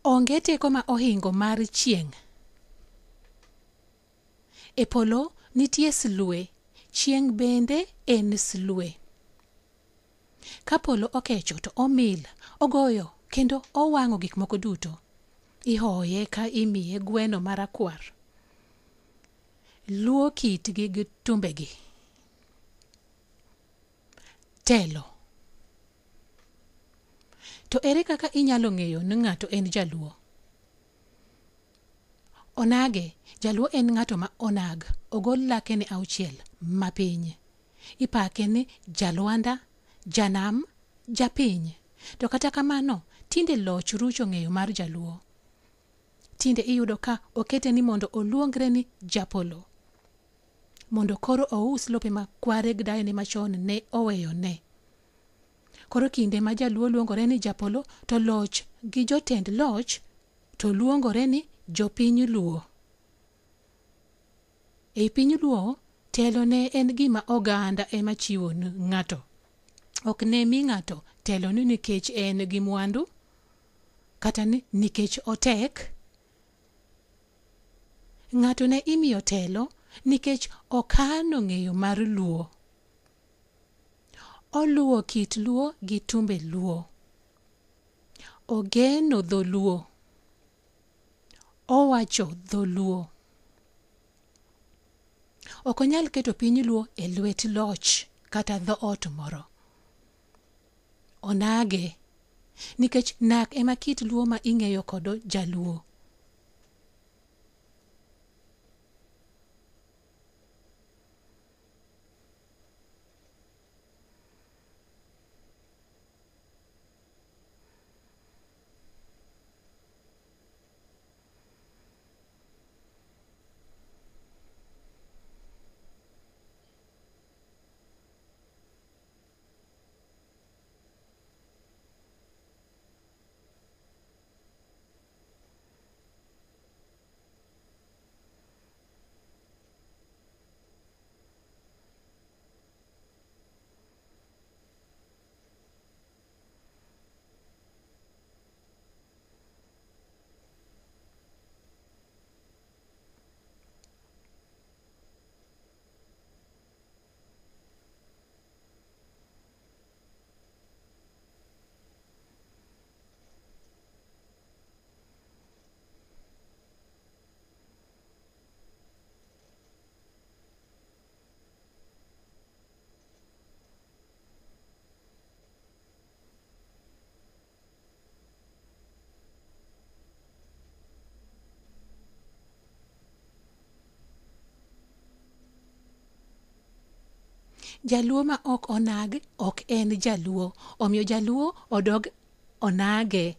Onge teko ma ohingo mar chieng'. E polo nitie sulwe, chieng' bende en sulwe. Ka polo okecho to omil, ogoyo kendo owang'o gik moko duto. Ihoye ka imiye gweno marakwar. Luo kitgi gi tumbegi. Telo. To ere kaka inyalo ng'eyo ni ng'ato en jaluo? Onage, jaluo en ng'ato ma onag, ogol lake ni 6 mapiny. Ipake ni jalwanda, janam, japiny. To kata kamano, tinde loch rucho ng'eyo mar jaluo. Tinde iyudo ka okete ni mondo oluongre ni japolo. Mondo koro ous lope ma kware gi dayone machon ne oweyo ne. Koro kinde ma jaluo luongore ni japolo, to loch gi jotend loch to luongore ni jopiny luo. E piny luo, telo ne en gima oganda ema chiwo ne ng'ato. Ok ne mi ng'ato telo ni nikech en gi mwandu, kata ni nikech otek. Ng'ato ne imiyo telo nikech okano ng'eyo mar luo. Oluwo kit luo gi tumbe luo. Ogeno dholuo. Owacho dholuo. Ok onyal keto piny luo e lwet loch kata dhoot moro. Onage, nikech nak ema kit luo ma ing'eyo kodo jaluo. Jaluo ma ok onag ok en jaluo. Omiyo jaluo odog onage.